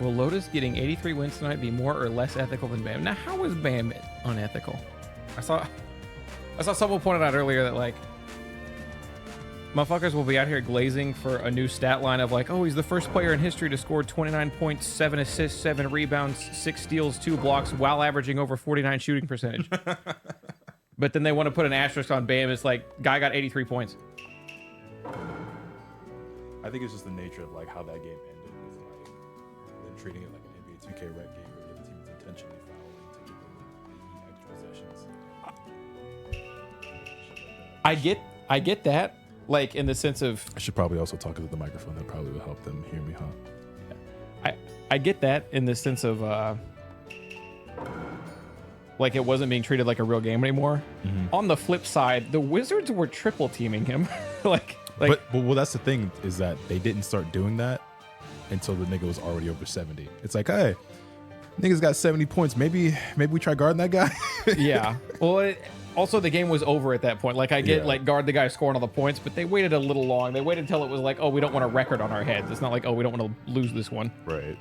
Will Lotus getting 83 wins tonight be more or less ethical than Bam? Now, how is Bam unethical? I saw someone pointed out earlier that like motherfuckers will be out here glazing for a new stat line of like, oh, he's the first player in history to score 29 points, 7 assists, 7 rebounds, 6 steals, 2 blocks while averaging over 49 shooting percentage. But then they want to put an asterisk on Bam. It's like, guy got 83 points. I think it's just the nature of like how that game ended with like them treating it like an NBA 2K rec game where the other team is intentionally fouling to get the extra possessions. I get that, like in the sense of I should probably also talk into the microphone. That probably would help them hear me, huh? I get that in the sense of like it wasn't being treated like a real game anymore. On the flip side, the Wizards were triple teaming him. Like but well, that's the thing is that they didn't start doing that until the nigga was already over 70. It's like, hey, nigga's got 70 points. Maybe we try guarding that guy. Yeah. Well, also the game was over at that point. Like I get like guard the guy scoring all the points, but they waited a little long. They waited until it was like, oh, we don't want a record on our heads. It's not like, oh, we don't want to lose this one. Right.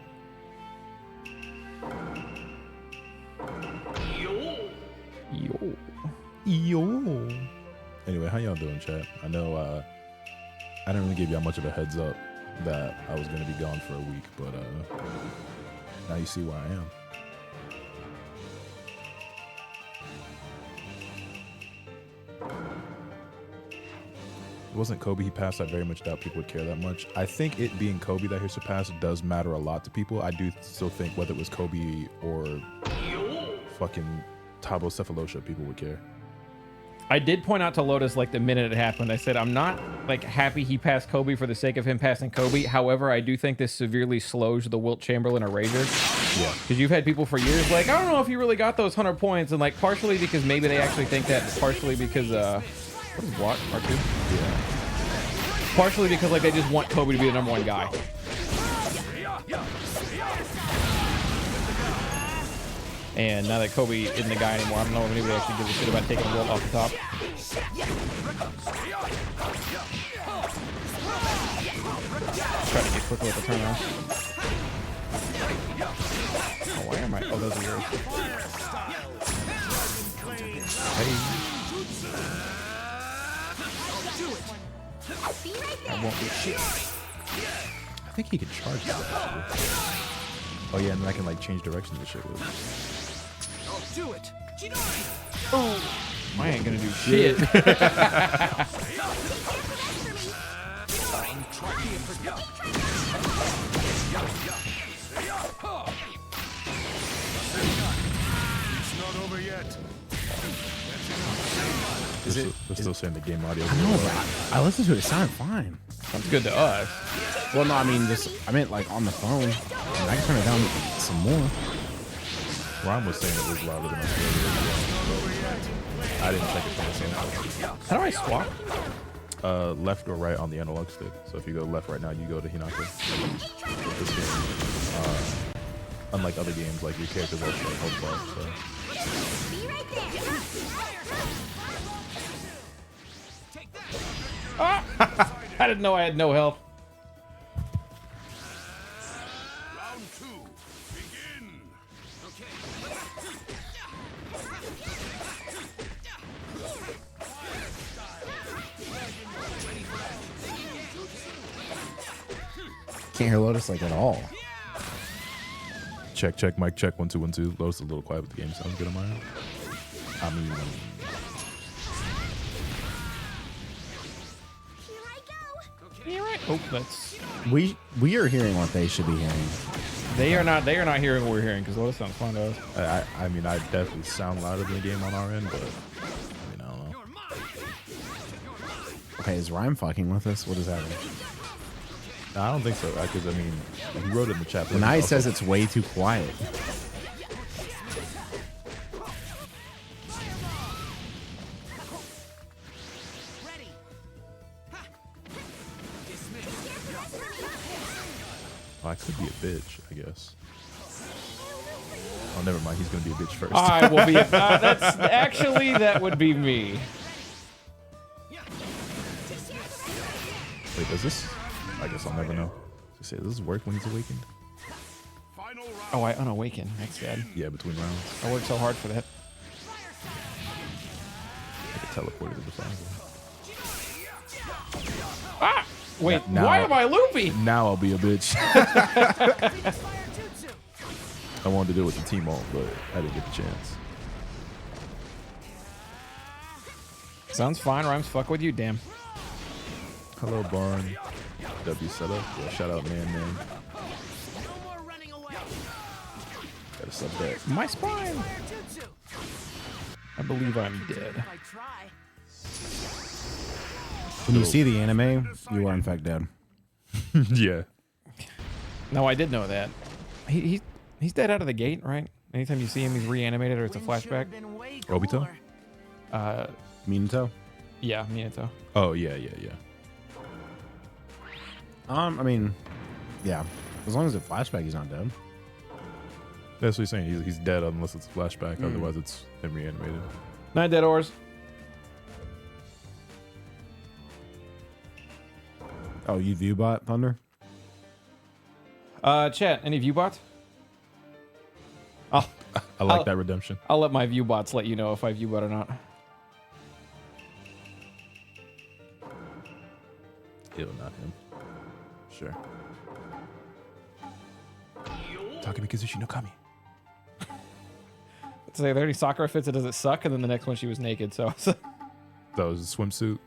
Yo. Anyway, how y'all doing, chat? I know I didn't really give y'all much of a heads up that I was going to be gone for a week, but now you see where I am. It wasn't Kobe he passed. I very much doubt people would care that much. I think it being Kobe that he surpassed does matter a lot to people. I do still think whether it was Kobe or fucking Thabo Cephalosha, people would care. I did point out to Lotus like the minute it happened. I said, I'm not like happy he passed Kobe for the sake of him passing Kobe. However, I do think this severely slows the Wilt Chamberlain erasure. Yeah. Because you've had people for years like, I don't know if he really got those 100 points. And like partially because maybe they actually think that, partially because, what is what? R2? Yeah. Partially because like they just want Kobe to be the #1 guy. And now that Kobe isn't the guy anymore, I don't know if anybody actually gives a shit about taking Wilt off the top. Try to get quickly with the turnaround. Oh, why am I? Oh, those are yours. Hey. That won't be shit. I think he can charge that. Oh yeah, and then I can like change directions and shit with it. Do it. Oh, I ain't gonna do shit. It's not over yet. They're still saying the game audio. I know, but I listened to it. It sounded fine. Sounds good to us. Well, no, I mean, I meant like on the phone. I mean, I can turn it down some more. Ron was saying it was louder than us earlier. I didn't check it for myself. How do I swap? Left or right on the analog stick. So if you go left right now, you go to Hinata. This game, unlike other games, like your characters actually hold bar. So. Ah! I didn't know I had no health. Round 2. Begin. Can't hear Lotus like at all. Check, mic check, 1 2 1 2. Lotus is a little quiet, but the game sounds good on my end. I mean, Oh, that's. We are hearing what they should be hearing. They are not hearing what we're hearing because Lotus sounds fine to us. I mean, I definitely sound louder than the game on our end, but I mean, I don't know. Okay, is Rhyme fucking with us? What is happening? No, I don't think so, because I mean, he wrote it in the chat. Well, now he says it's way too quiet. I could be a bitch, I guess. Oh, never mind. He's gonna be a bitch first. I will be. That's actually that would be me. Wait, does this? I guess I'll never know. Does this work when he's awakened? Final round. Oh, I unawaken. That's sad. Yeah, between rounds. I worked so hard for that. I get teleported to the final. Ah! Wait, Now- why am I loopy? Now I'll be a bitch. I wanted to do it with the team on, but I didn't get the chance. Sounds fine, Rhymes. Fuck with you, damn. Hello, Barn. W setup. Yeah, shout out, man. No more running away. Gotta sub that. My spine. Jutsu. I believe I'm dead. If I try. When you see the anime, you are in fact dead. Yeah. No, I did know that. He's dead out of the gate, right? Anytime you see him, he's reanimated or it's a Wind should flashback. have been way Obito? cooler. Minato? Yeah, Minato. Oh, yeah. I mean, yeah. As long as it's a flashback, he's not dead. That's what he's saying. He's dead unless it's a flashback. Otherwise, it's him reanimated. Night, Dead Ores. Oh, you viewbot Thunder? Chat, any viewbots? I like I'll- that redemption. I'll let my viewbots let you know if I viewbot or not. Ew, not him. Sure. Talking to Kizushi no Kami. So are there any Sakura fits that does it suck? And then the next one she was naked, so That was a swimsuit.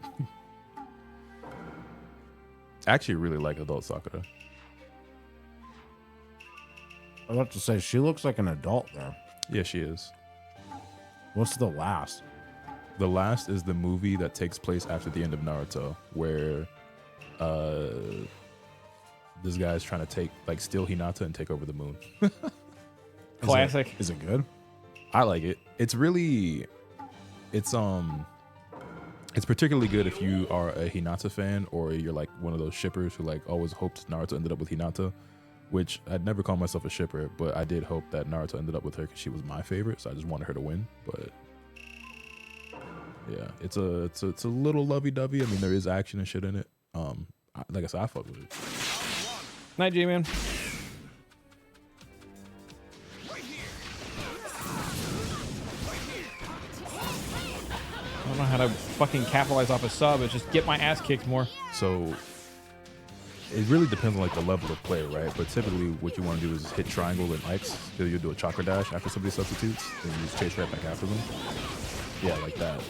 I actually really like adult Sakura. I was about to say, she looks like an adult there. Yeah, she is. What's the last? The last is the movie that takes place after the end of Naruto, where this guy's trying to steal Hinata and take over the moon. classic. Is it good? I like it. It's particularly good if you are a Hinata fan or you're like one of those shippers who like always hoped Naruto ended up with Hinata, which I'd never call myself a shipper, but I did hope that Naruto ended up with her because she was my favorite, so I just wanted her to win. But yeah, it's a little lovey-dovey. I mean, there is action and shit in it. Like I said, I fuck with it. Night, G-Man. I don't know how to fucking capitalize off a sub. It's just get my ass kicked more. So it really depends on like the level of play, right? But typically what you want to do is hit triangle and X. So you'll do a chakra dash after somebody substitutes, and you just chase right back after them. Yeah, like that.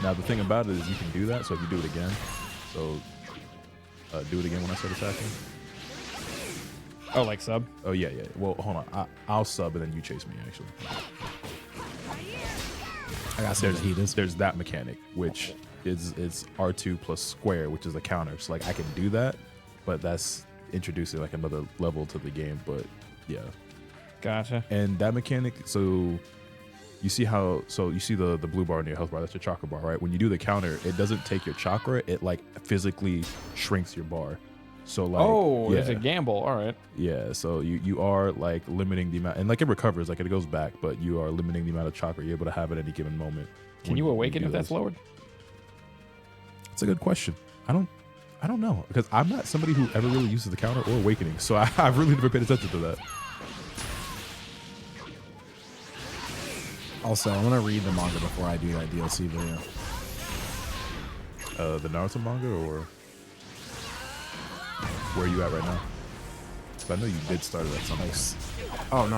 Now the thing about it is you can do that. So if you do it again, so do it again when I start attacking. Oh, like sub? Oh yeah. Well, hold on. I'll sub and then you chase me. Actually, I got some fajitas. there's that mechanic, which is R2 plus square, which is a counter. So like I can do that, but that's introducing like another level to the game. But yeah, Gotcha. and that mechanic. So you see the blue bar in your health bar. That's your chakra bar, right? When you do the counter, it doesn't take your chakra. It like physically shrinks your bar. So like, Oh, yeah. it's a gamble. All right. Yeah, so you are like limiting the amount, and like it recovers, like it goes back, but you are limiting the amount of chakra you're able to have at any given moment. Can when you awaken do if that's those. lowered? It's a good question. I don't know, because I'm not somebody who ever really uses the counter or awakening, so I've really never paid attention to that. Also, I'm going to read the manga before I do that DLC video. The Naruto manga, or where are you at right now? 'Cause I know you did start it at some point. Oh, no.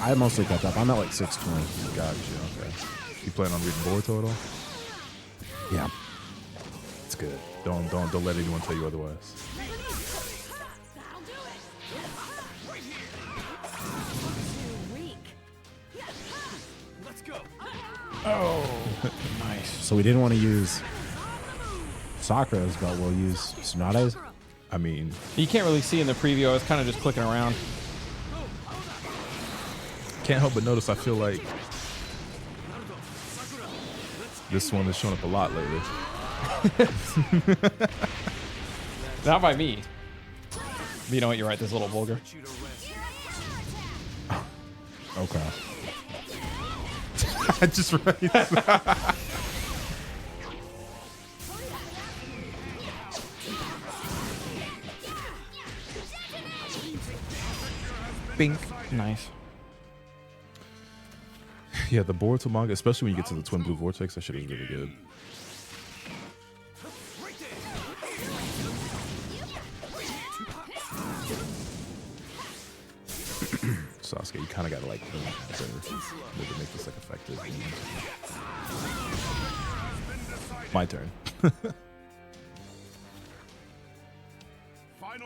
I mostly kept up. I'm at like 620. Gotcha. Okay. You plan on reading Boruto at all? Yeah. It's good. Don't let anyone tell you otherwise. Let's go. Oh, nice. So we didn't want to use Sakura's, but we'll use Tsunade's. I mean, You can't really see in the preview. I was kind of just clicking around. can't help but notice. I feel like this one is showing up a lot lately. Not by me. But you know what? You're right. This little vulgar. Okay. I just right. Bink. Nice. Yeah, the Boruto manga, especially when you get to the Twin Blue Vortex, that shit is really good. Sasuke, you kind of gotta like to make this like effective. My turn.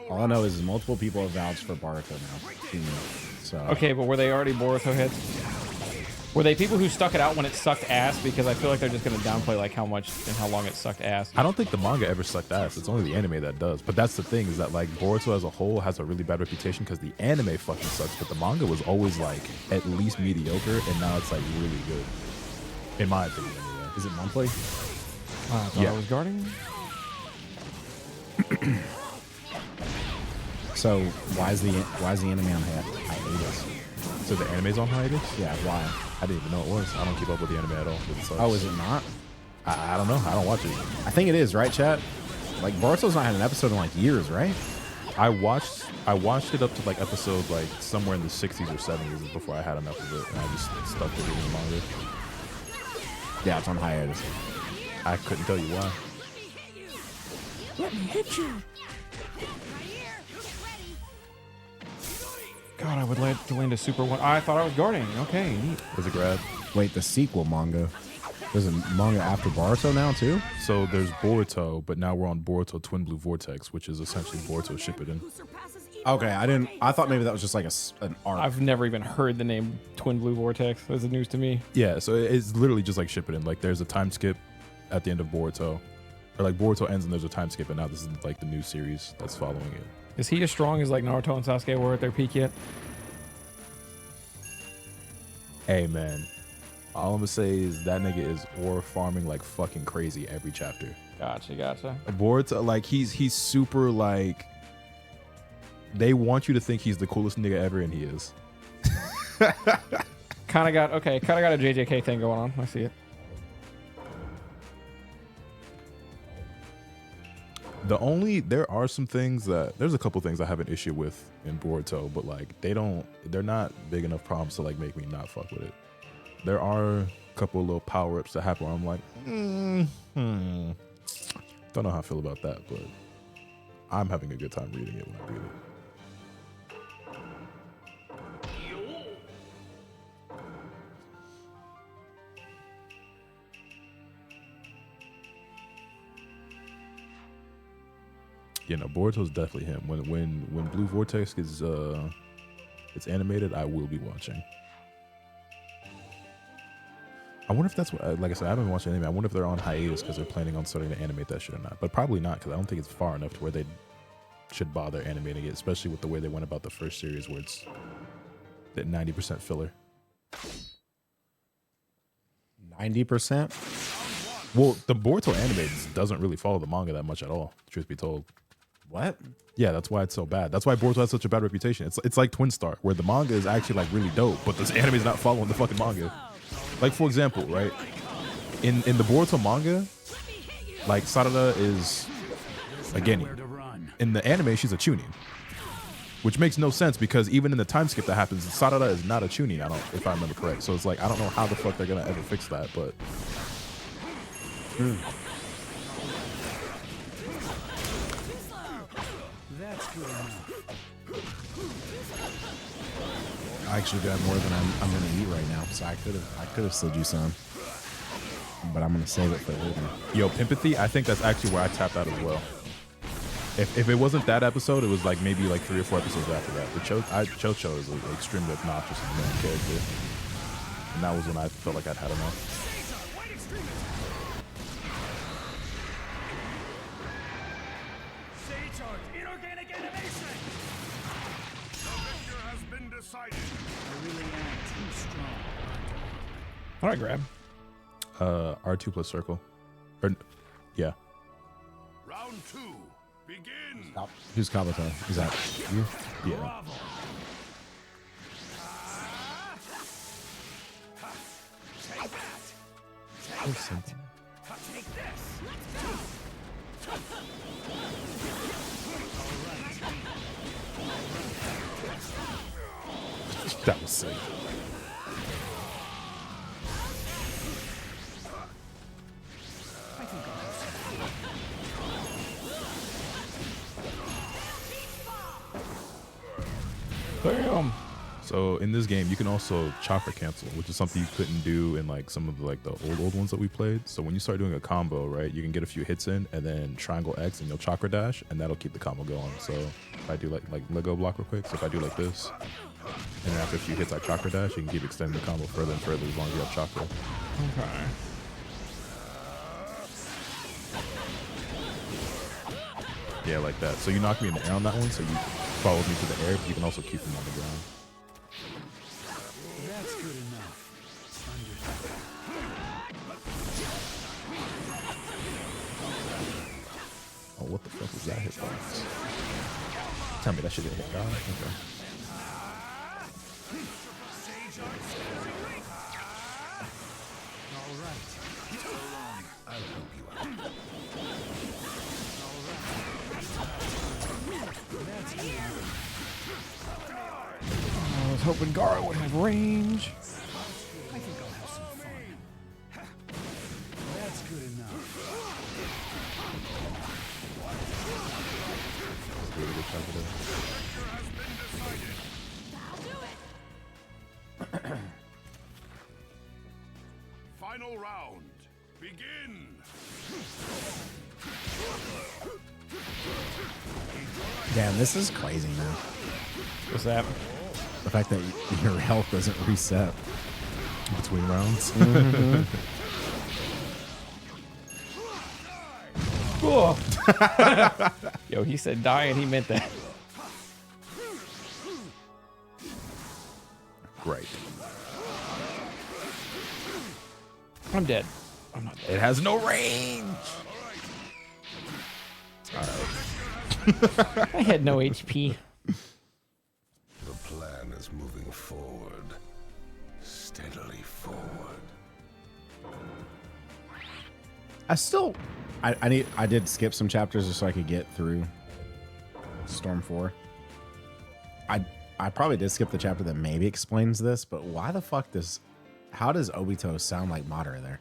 All I know is multiple people have vouched for Baruto now. So Okay, but were they already Boruto heads? Were they people who stuck it out when it sucked ass? Because I feel like they're just going to downplay like how much and how long it sucked ass. I don't think the manga ever sucked ass. It's only the anime that does. But that's the thing, is that like Boruto as a whole has a really bad reputation because the anime fucking sucks. But the manga was always like at least mediocre, and now it's like really good, in my opinion. Anyway. is it monthly? I thought Yeah. I was guarding. So why is the anime on hiatus? So the anime's on hiatus? Yeah, why? I didn't even know it was. I don't keep up with the anime at all. It sucks. Oh, is it not? I don't know. I don't watch it. I think it is, right, chat? Like Boruto's not had an episode in like years, right? I watched it up to like episode like somewhere in the 60s or 70s before I had enough of it, and I just stuck with it in the manga. Yeah, it's on hiatus. I couldn't tell you why. Let me hit you. God, I would like to land a super one. I thought I was guarding. Okay, neat. Was it grab? Wait, the sequel manga. There's a manga after Boruto now too? So there's Boruto, but now we're on Boruto Twin Blue Vortex, which is essentially Boruto Shippuden. Okay, I thought maybe that was just like an arc. I've never even heard the name Twin Blue Vortex. This is news to me. Yeah, so it's literally just like Shippuden. Like there's a time skip at the end of Boruto, or like Boruto ends and there's a time skip, and now this is like the new series that's following it. Is he as strong as like Naruto and Sasuke were at their peak yet? Hey man, all I'm gonna say is that nigga is ore farming like fucking crazy every chapter. Gotcha. Boruto, like he's super like. They want you to think he's the coolest nigga ever, and he is. Kind of got a JJK thing going on. I see it. There are some things there's a couple things I have an issue with in Boruto, but like they're not big enough problems to like make me not fuck with it. There are a couple of little power ups that happen where I'm like, don't know how I feel about that, but I'm having a good time reading it when I read it. You know, Boruto's definitely him. When Blue Vortex is it's animated, I will be watching. I wonder if that's what, like I said, I haven't been watching anime. I wonder if they're on hiatus because they're planning on starting to animate that shit or not. But probably not, because I don't think it's far enough to where they should bother animating it, especially with the way they went about the first series, where it's that 90% filler. 90%? Well, the Boruto anime doesn't really follow the manga that much at all, truth be told. What? Yeah, that's why it's so bad. That's why Boruto has such a bad reputation. It's like Twin Star, where the manga is actually like really dope, but this anime is not following the fucking manga. Like, for example, right? In the Boruto manga, like Sarada is a Genin. In the anime, she's a Chunin. Which makes no sense because even in the time skip that happens, Sarada is not a Chunin, if I remember correct. So it's like, I don't know how the fuck they're gonna ever fix that, but I actually got more than I'm gonna eat right now, so I could have slid you some, but I'm gonna save it for later. yo, Pimpathy, I think that's actually where I tapped out as well. If it wasn't that episode, it was like maybe like 3 or 4 episodes after that. But Chocho is like extremely obnoxious and main character, and that was when I felt like I'd had enough. Inorganic animation. The victor has been decided. I really am too strong. How do I grab? R2 plus circle. Or, yeah. Round 2. Begin. Who's Kabuto? Is that you? Yeah. Bravo. Take that. Take this. Let's go. That was sick. Damn. So in this game, you can also chakra cancel, which is something you couldn't do in like some of the old ones that we played. So when you start doing a combo, right, you can get a few hits in, and then triangle X, and you'll chakra dash, and that'll keep the combo going. So if I do like Lego block real quick, so if I do like this, and then after a few hits, I chakra dash, you can keep extending the combo further and further as long as you have chakra. Okay. Yeah, like that. So you knock me in the air on that one, so you followed me to the air, but you can also keep them on the ground. That's good enough. Oh, what the fuck is that hitbox? Tell me that shit didn't hit God. Okay. All right. So long. I'll help you out. That's good enough. I was hoping Gara would have range. I think I'll have some fun. That's good enough. Really good chakra there. Final round. Begin. Damn, this is crazy, man. What's that? The fact that your health doesn't reset. Between rounds. Oh. Yo, he said die and he meant that. Great. I'm dead. I'm not dead. It has no range. I had no HP. The plan is moving forward. Steadily forward. I did skip some chapters just so I could get through Storm 4. I probably did skip the chapter that maybe explains this, but why the fuck how does Obito sound like Madara there?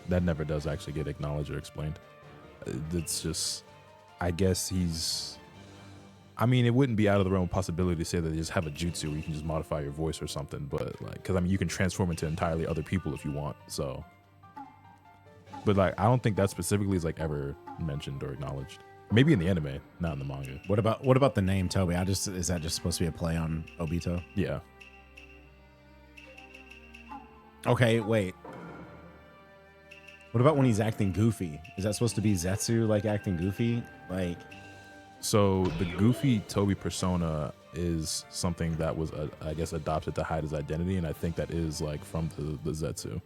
That never does actually get acknowledged or explained. It's just, I guess I mean, it wouldn't be out of the realm of possibility to say that they just have a jutsu where you can just modify your voice or something, but like, because I mean, you can transform into entirely other people if you want, so. But like, I don't think that specifically is like ever mentioned or acknowledged. Maybe in the anime, not in the manga. What about the name Toby? Is that just supposed to be a play on Obito? Yeah. Okay, wait. What about when he's acting goofy? Is that supposed to be Zetsu like acting goofy? Like, So the goofy Toby persona is something that was, I guess, adopted to hide his identity, and I think that is like from the Zetsu.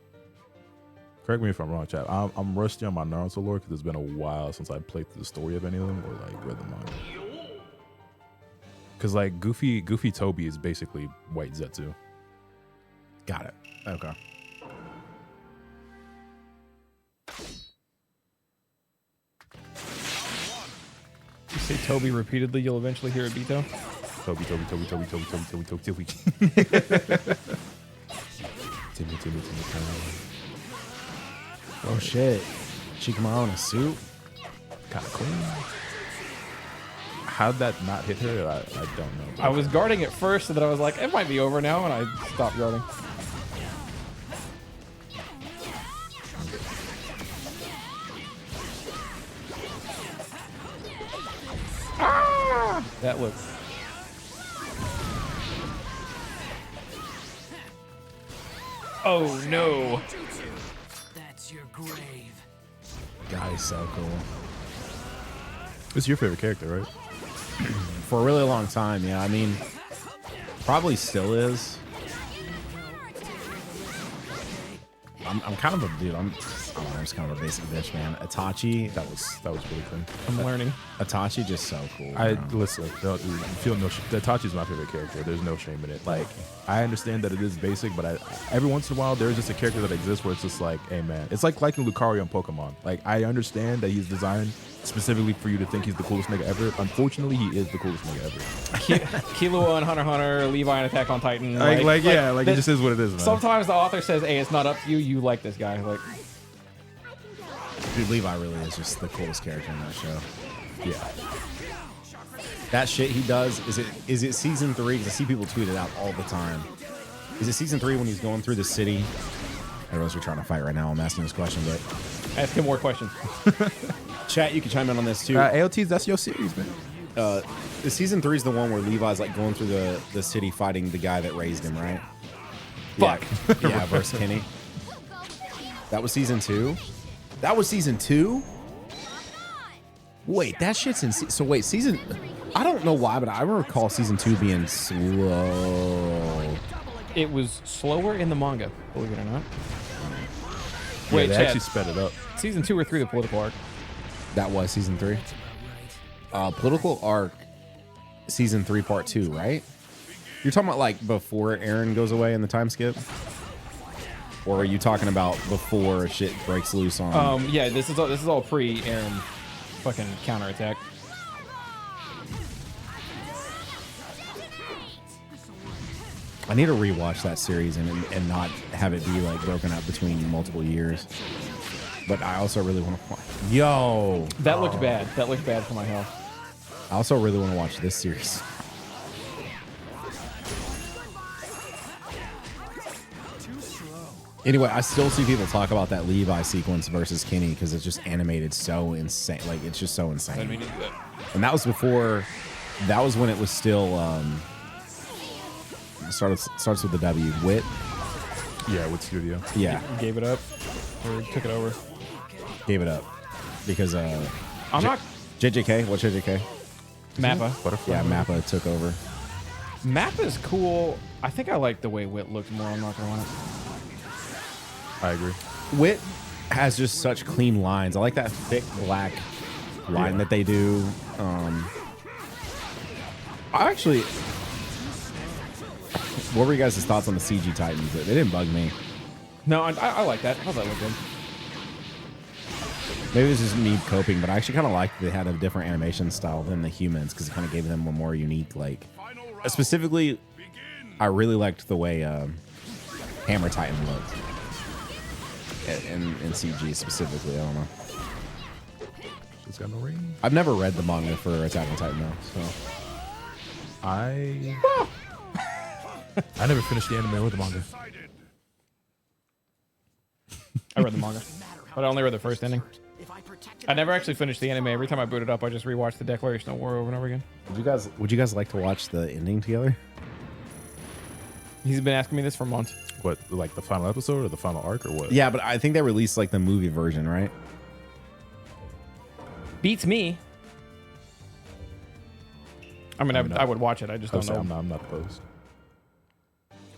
Correct me if I'm wrong, chat. I'm rusty on my Naruto lore because it's been a while since I played through the story of any of them or like read the manga. Because like Goofy Toby is basically white Zetsu. got it. Okay. You say Toby repeatedly, you'll eventually hear Obito. Toby. Timmy. Oh shit. Shikamaru in a suit? Kind of clean. How'd that not hit her? I don't know. I was guarding at first, and then I was like, it might be over now, and I stopped guarding. Ah! That looked... Oh no. That's your grave. God, he's so cool. This is your favorite character, right? For a really long time, yeah. I mean, probably still is. I'm kind of a dude. I'm Oh, I'm just kind of a basic bitch, man. Itachi, That was really cool. I'm learning. Itachi just so cool. I bro. listen. Feel no. Itachi's my favorite character. There's no shame in it. Like I understand that it is basic, but every once in a while there's just a character that exists where it's just like, hey man, it's like liking Lucario in Pokemon. Like I understand that he's designed specifically for you to think he's the coolest nigga ever. Unfortunately, he is the coolest nigga ever. Killua and Hunter x Hunter, Levi and Attack on Titan. It just is what it is, man. Sometimes the author says, "Hey, it's not up to you. You like this guy." Like, Dude, Levi really is just the coolest character in that show. Yeah. That shit he does, is it season 3? Because I see people tweet it out all the time. Is it season 3 when he's going through the city? I realize we're trying to fight right now. I'm asking this question, but ask him more questions. chat, you can chime in on this too. AOTs, that's your series, man. The season 3 is the one where Levi's like going through the city fighting the guy that raised him, right? Fuck. Yeah, versus Kenny. That was season 2? That was season 2? Wait, that shit's in... So wait, season... I don't know why, but I recall season 2 being slow. It was slower in the manga, believe it or not. Yeah, Wait, they Chad, actually sped it up. season 2 or 3, the political arc. That was season 3? Political arc, season 3, part 2, right? You're talking about like before Aaron goes away in the time skip? Or are you talking about before shit breaks loose on... Yeah, this is all pre-Aaron fucking counterattack. I need to rewatch that series and not have it be like broken up between multiple years. But I also really want to... Yo! That looked bad. That looked bad for my health. I also really want to watch this series. Anyway, I still see people talk about that Levi sequence versus Kenny because it's just animated so insane. Like, it's just so insane. And that was before... That was when it was still... starts with the W. Wit? Yeah, with Studio. Yeah. Gave it up or took it over. Gave it up. Because... I'm not... JJK? What's JJK? Mappa. Butterfly. Yeah, Mappa took over. Mappa's cool. I think I like the way Wit looked more. I'm not gonna lie. I agree. Wit has just such clean lines. I like that thick black line that they do. I actually... What were you guys' thoughts on the CG Titans? They didn't bug me. No, I like that. I thought that looked good. Maybe this is me coping, but I actually kind of liked they had a different animation style than the humans because it kind of gave them a more unique, like... Specifically, I really liked the way Hammer Titan looked. In CG specifically, I don't know. She's got no ring. I've never read the manga for Attack on Titan though, so... I never finished the anime or the manga. I read the manga, but I only read the first ending. I never actually finished the anime. Every time I boot it up, I just rewatch the Declaration of War over and over again. Would you guys like to watch the ending together? He's been asking me this for months. What, like the final episode or the final arc or what? Yeah, but I think they released like the movie version, right? Beats me. I mean, I would watch it. I just don't know. I'm not opposed.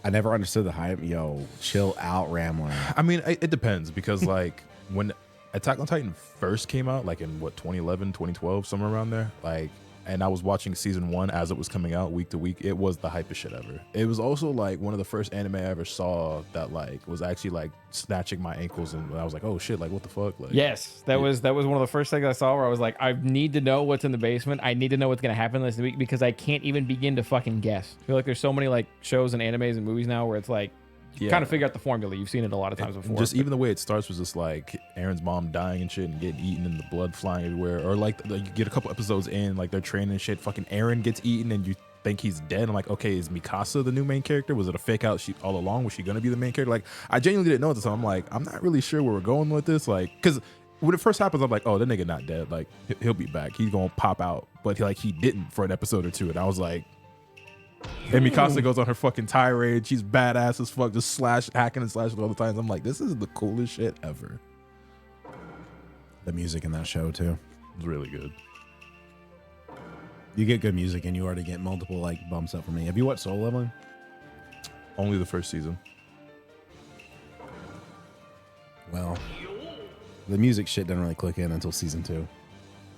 I never understood the hype. Yo, chill out, Ramler. I mean, it depends because like when Attack on Titan first came out, like in what 2011, 2012, somewhere around there, like, and I was watching season 1 as it was coming out week to week. It was the hypest shit ever. It was also like one of the first anime I ever saw that like was actually like snatching my ankles, and I was like, oh shit, like what the fuck? Like, Yes, that was one of the first things I saw where I was like, I need to know what's in the basement. I need to know what's gonna happen this week because I can't even begin to fucking guess. I feel like there's so many like shows and animes and movies now where it's like you kind of figure out the formula. You've seen it a lot of times before. Just even the way it starts was just like Aaron's mom dying and shit and getting eaten and the blood flying everywhere. Or like you get a couple episodes in, like they're training and shit. Fucking Aaron gets eaten and you think he's dead. I'm like, okay, is Mikasa the new main character? Was it a fake out she all along? Was she gonna be the main character? Like, I genuinely didn't know at the time. I'm like, I'm not really sure where we're going with this. Like, because when it first happens, I'm like, oh, that nigga not dead. Like, he'll be back. He's gonna pop out. But he didn't for an episode or two. And I was like, and Mikasa goes on her fucking tirade. She's badass as fuck, just hacking and slashing all the time. I'm like, this is the coolest shit ever. The music in that show too. It's really good. You get good music and you already get multiple like bumps up for me. Have you watched Soul Leveling? Only the first season. Well, The music shit didn't really click in until season 2.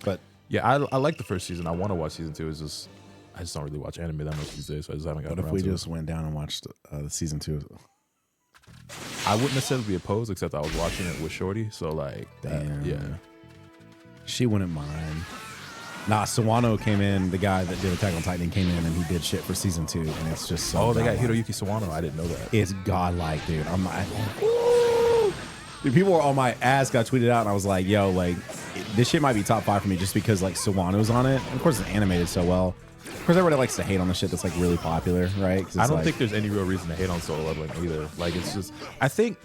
But Yeah, I like the first season. I want to watch season 2. It's just I just don't really watch anime that much these days, so I just haven't gotten what if around we to just went down and watched the season 2? I wouldn't necessarily be opposed, except I was watching it with Shorty, so like, Damn. yeah. She wouldn't mind. Nah, Sawano came in, the guy that did Attack on Titan came in and he did shit for season 2, and it's just so Oh, they got godlike. Hiroyuki Sawano. I didn't know that. It's godlike, dude. I'm like, woo! Dude, people were on my ass, got tweeted out, and I was like, yo, like, this shit might be top 5 for me just because, like, Sawano's on it. And of course, it's animated so well. Of course, everybody likes to hate on the shit that's, like, really popular, right? 'Cause I it's don't like, think there's any real reason to hate on Solo Leveling either. Like, it's just, I think,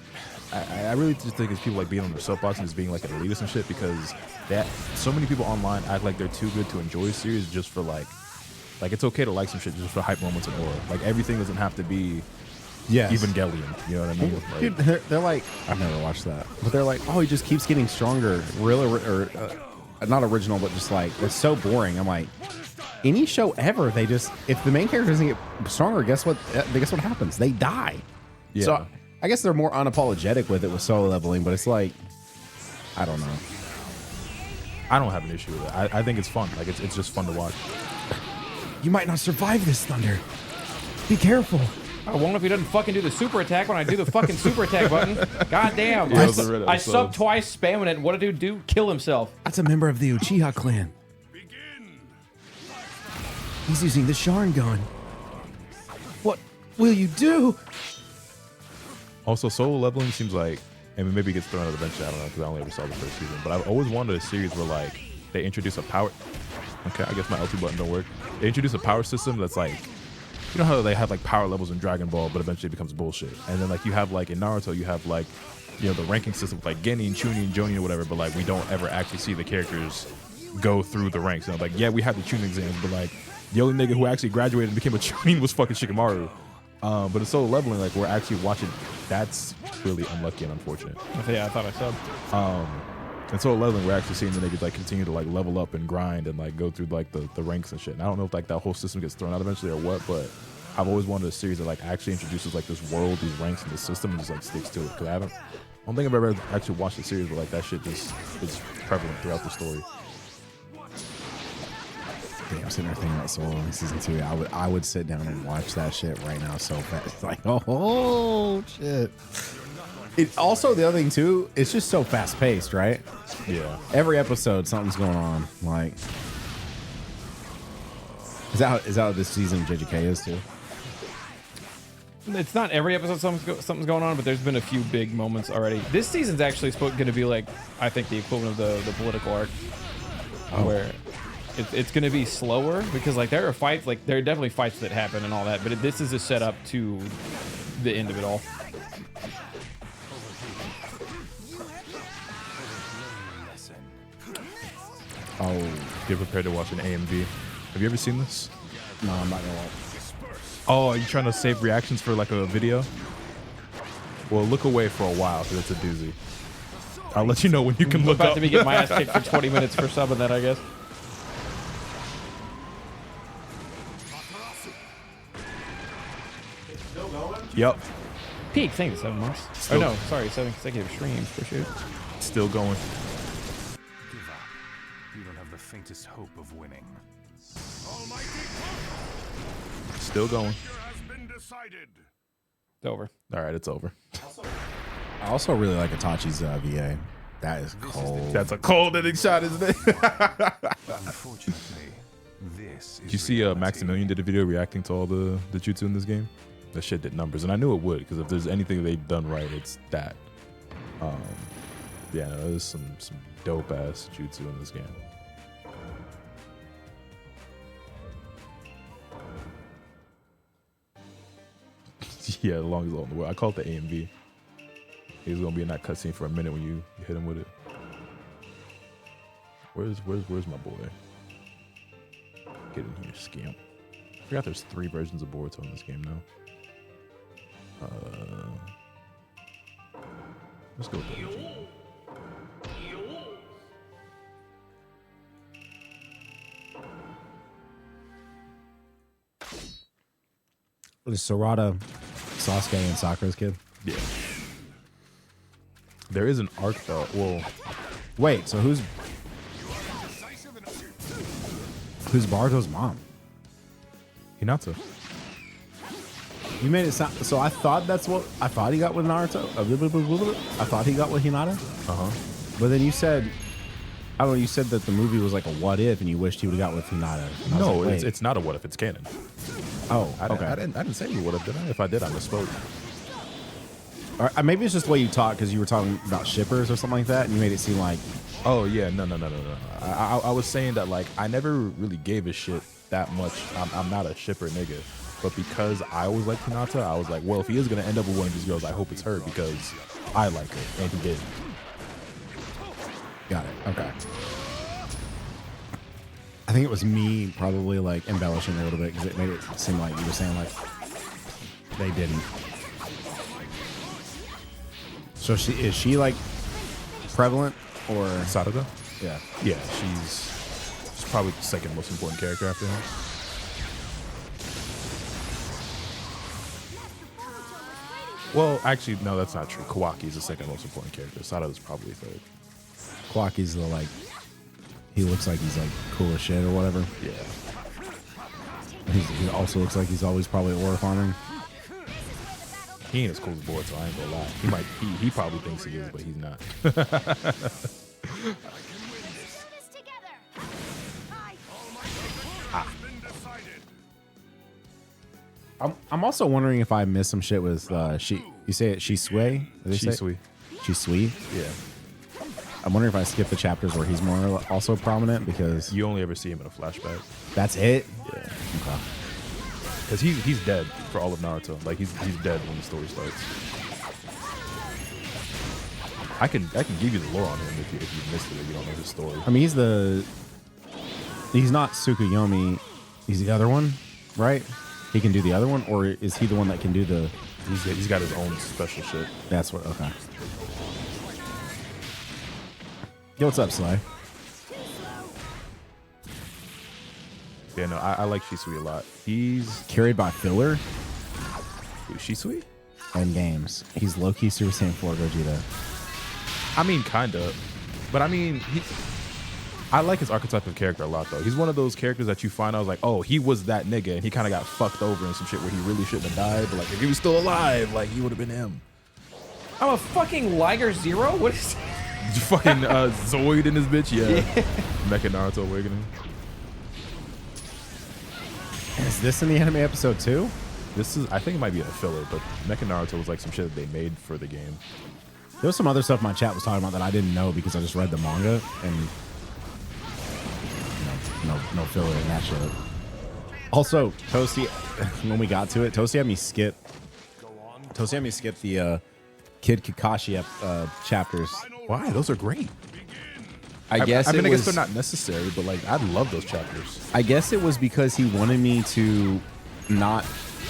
I really just think it's people like being on their soapbox and just being like an elitist and shit, because that so many people online act like they're too good to enjoy a series just for like it's okay to like some shit just for hype moments and aura. Like, everything doesn't have to be yes. Evangelion. You know what I mean? Like, Dude, they're like, I've never watched that, but they're like, oh, he just keeps getting stronger. Not original, but just like, it's so boring. I'm like, any show ever, they just, if the main character doesn't get stronger, guess what happens? They die. yeah. So I guess they're more unapologetic with it with Solo Leveling, but it's like, I don't know. I don't have an issue with it. I think it's fun. Like, it's just fun to watch. You might not survive this, Thunder. Be careful. I won't if he doesn't fucking do the super attack when I do the fucking super attack button. God damn. Yeah, those are red I episodes. subbed twice spamming it, and what did dude do? Kill himself. That's a member of the Uchiha clan. Begin. He's using the Sharingan. What will you do? Also, Solo Leveling seems like, I mean, maybe it gets thrown out eventually. I don't know, because I only ever saw the first season. But I've always wanted a series where, like, they introduce a power. Okay, I guess my LT button don't work. They introduce a power system that's like, you know how they have like power levels in Dragon Ball, but eventually it becomes bullshit. And then like you have like in Naruto, you have like, you know, the ranking system with like Genin, Chunin, Jonin, or whatever. But like we don't ever actually see the characters go through the ranks. You know, like, yeah, we had the Chunin exams, but like the only nigga who actually graduated and became a Chunin was fucking Shikamaru. But it's Solo Leveling, like we're actually watching. That's really unlucky and unfortunate. Yeah, I thought I subbed. And Solo Leveling, we're actually seeing the niggas like continue to like level up and grind and like go through like the ranks and shit. And I don't know if like that whole system gets thrown out eventually or what, but I've always wanted a series that like actually introduces like this world, these ranks, and the system, and just like sticks to it. Because I don't think I've ever actually watched a series where like that shit just is prevalent throughout the story. Damn, I'm sitting there thinking about Solo in season 2. I would sit down and watch that shit right now so fast. It's like, oh shit. It also, the other thing too, it's just so fast paced, right? Yeah. Every episode, something's going on. Like, is that how this season of JJK is too? It's not every episode something's going on, but there's been a few big moments already. This season's actually going to be like, I think, the equivalent of the political arc, where it's going to be slower because like there are fights, like there are definitely fights that happen and all that, but this is a setup to the end of it all. Oh, get prepared to watch an AMV. Have you ever seen this? No, I'm not gonna watch. Oh, are you trying to save reactions for like a video? Well, look away for a while because it's a doozy. I'll let you know when you can look About up. to be getting my ass kicked for 20 minutes for subbing that, I guess. Yep, Peak, thank you, 7 months. Oh no, sorry, 7 consecutive streams for shoot. still going. Give up. You don't have the faintest hope of winning. Almighty Still going. has been decided. It's over. All right, it's over. I also really like Itachi's VA. That is cold. That's a cold ending shot, isn't it? Unfortunately, this is Did you see Maximilian did a video reacting to all the jutsu in this game? That shit did numbers, and I knew it would because if there's anything they've done right, it's that. Yeah, no, there's some dope ass jutsu in this game. Yeah, the longest all in the world. I call it the AMV. He's gonna be in that cutscene for a minute when you hit him with it. Where's my boy? Get in here, scamp. I forgot there's 3 versions of Boruto in this game now. Let's go with the OG. Is Sarada Sasuke and Sakura's kid? Yeah. There is an arc though. Well, Wait, so who's Baruto's mom? Hinata. You made it sound so. I thought that's what I thought he got with Naruto. I thought he got with Hinata. But then you said, I don't know. You said that the movie was like a what if, and you wished he would have got with Hinata. And I was No, like, wait. it's not a what if. It's canon. Oh, I okay. didn't say we would have, did I? If I did, I misspoke. Or, maybe it's just the way you talk because you were talking about shippers or something like that, and you made it seem like Oh yeah, no. I was saying that like I never really gave a shit that much. I'm not a shipper nigga, but because I always liked Hinata, I was like, well, if he is gonna end up with one of these girls, I hope it's her because I like her, and he did. got it. Okay. I think it was me probably like embellishing a little bit because it made it seem like you were saying like they didn't. So is she like prevalent or Sadako? yeah? Yeah, she's probably the second most important character after him. Well, actually, no, that's not true. Kawaki is the second most important character. Sadako's probably third. Kwaki's the like he looks like he's like cool as shit or whatever. Yeah. He also looks like he's always probably aura farming. He ain't as cool as Boyd, so I ain't gonna lie. He probably thinks he is, but he's not. I'm also wondering if I missed some shit with you say it Shisui? Shisui. Shisui? Yeah. I'm wondering if I skip the chapters where he's more also prominent because You only ever see him in a flashback. that's it. Yeah. Okay. Because he's dead for all of Naruto. Like he's dead when the story starts. I can give you the lore on him if you missed it or you don't know his story. I mean, he's not Tsukuyomi. He's the other one, right? He can do the other one, or is he the one that can do the? He's got his own special shit. That's what. Okay. Yo, what's up, Sly? Yeah, no, I like Shisui a lot. He's Carried by filler Shisui? and games. He's low-key Super Saiyan 4 Gogeta. I mean, kinda. But I mean, I like his archetype of character a lot, though. He's one of those characters that you find out like, oh, he was that nigga, and he kind of got fucked over in some shit where he really shouldn't have died. But like, if he was still alive, like, he would have been him. I'm a fucking Liger Zero? What is You fucking Zoid in this bitch, yeah. Mecha Naruto Awakening. Is this in the anime episode 2? This is, I think it might be a filler, but Mecha Naruto was like some shit that they made for the game. There was some other stuff my chat was talking about that I didn't know because I just read the manga and no filler in that shit. Also, Toasty, when we got to it, Toasty had me skip the Kid Kakashi chapters. Why? Those are great. I guess I mean, it I guess was, they're not necessary, but like, I love those chapters. I guess it was because he wanted me to not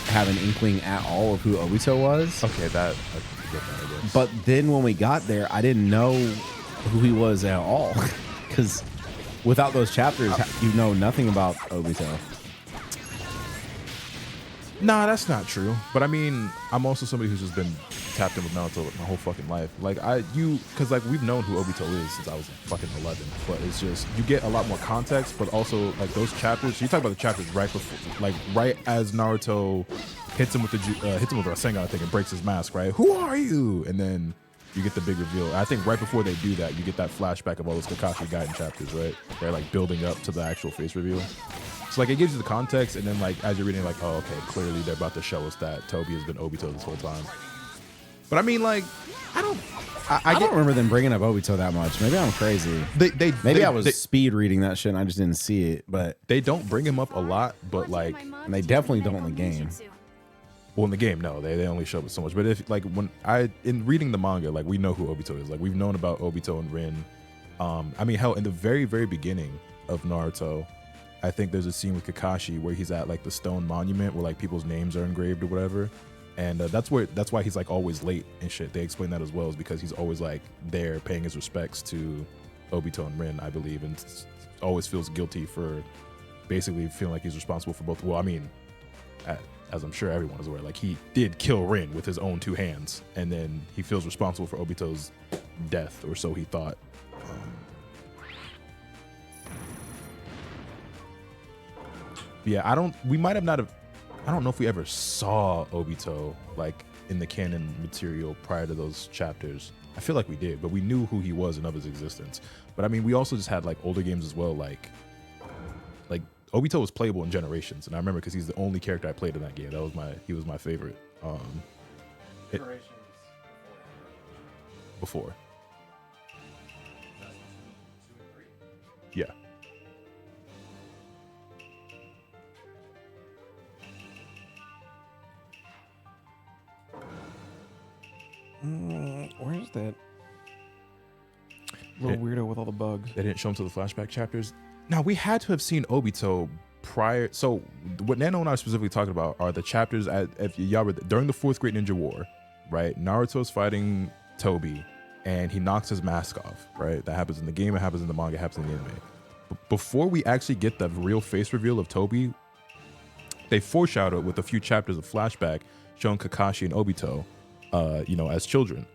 have an inkling at all of who Obito was. Okay, that I get that, I guess. But then when we got there, I didn't know who he was at all. Because without those chapters, you know nothing about Obito. Nah, that's not true. But I mean, I'm also somebody who's just been tapped in with Naruto my whole fucking life. Like because like we've known who Obito is since I was fucking 11. But it's just you get a lot more context. But also like those chapters. You talk about the chapters right before, like right as Naruto hits him with the Rasengan, I think, and breaks his mask. Right? Who are you? And then you get the big reveal. I think right before they do that, you get that flashback of all those Kakashi Gaiden chapters. Right? They're like building up to the actual face reveal. So like it gives you the context, and then like as you're reading, like, oh, okay, clearly they're about to show us that Toby has been Obito this whole time. But I mean, like, I don't remember them bringing up Obito that much. Maybe I'm crazy. I was speed reading that shit and I just didn't see it. But they don't bring him up a lot, but like, and they definitely don't in the game. Well, in the game, no, they only show up so much. But if like in reading the manga, like we know who Obito is. Like we've known about Obito and Rin. I mean, hell, in the very very beginning of Naruto, I think there's a scene with Kakashi where he's at like the stone monument where like people's names are engraved or whatever, and that's why he's like always late and shit. They explain that as well, is because he's always like there paying his respects to Obito and Rin, I believe, and always feels guilty for basically feeling like he's responsible for both. Well, I mean, as I'm sure everyone is aware, like he did kill Rin with his own two hands, and then he feels responsible for Obito's death, or so he thought. Yeah, we might have not have, I don't know if we ever saw Obito like in the canon material prior to those chapters. I feel like we did, but we knew who he was and of his existence. But I mean, we also just had like older games as well. Like Obito was playable in Generations, and I remember because he's the only character I played in that game. He was my favorite. Generations before. Yeah. Where's that little weirdo with all the bugs? They didn't show him to the flashback chapters. Now, we had to have seen Obito prior. So what Nano and I are specifically talking about are the chapters if y'all were during the 4th Great Ninja War, right? Naruto's fighting Toby and he knocks his mask off, right? That happens in the game, it happens in the manga, it happens in the anime. But before we actually get the real face reveal of Toby, they foreshadow it with a few chapters of flashback showing Kakashi and Obito, as children.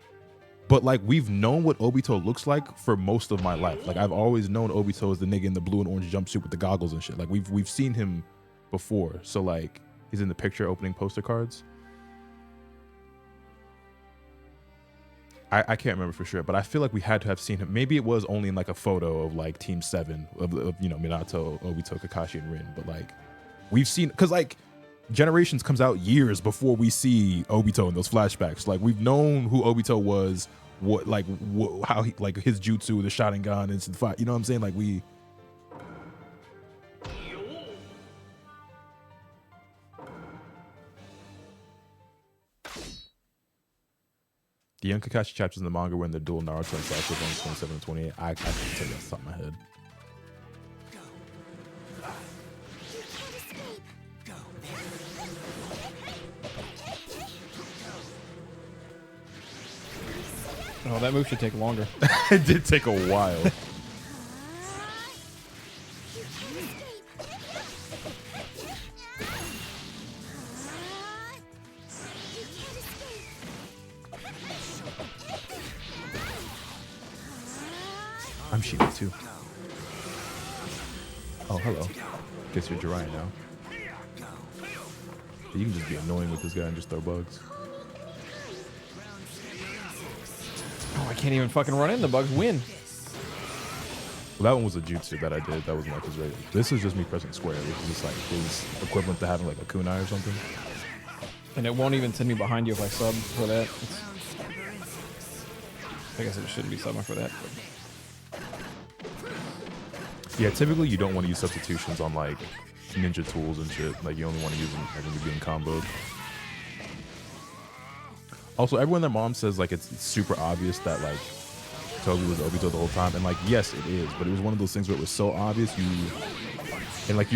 But like, we've known what Obito looks like for most of my life. Like, I've always known Obito as the nigga in the blue and orange jumpsuit with the goggles and shit. Like, we've seen him before. So like, he's in the picture opening poster cards. I can't remember for sure, but I feel like we had to have seen him. Maybe it was only in like a photo of like Team 7 of Minato, Obito, Kakashi, and Rin. But like, we've seen, because like Generations comes out years before we see Obito in those flashbacks. Like, we've known who Obito was, how he, like his jutsu, the Sharingan, and the fight. You know what I'm saying? Like, we. The young Kakashi chapters in the manga were in the dual Naruto and Sasuke on 27 and 28. I can tell you off the top of my head. Oh, that move should take longer. It did take a while. I'm Shiva too. Oh, hello. Guess you're Jiraiya now. You can just be annoying with this guy and just throw bugs. Oh, I can't even fucking run in. The bugs win. Well, that one was a jutsu that I did. That wasn't like his rating. This is just me pressing square, which is just like his equivalent to having like a kunai or something. And it won't even send me behind you if I sub for that. I guess it shouldn't be subbing for that. But. Yeah, typically you don't want to use substitutions on like ninja tools and shit. Like, you only want to use them when you're being comboed. Also, everyone, their mom says like it's super obvious that like Toby was Obito the whole time, and like, yes, it is, but it was one of those things where it was so obvious you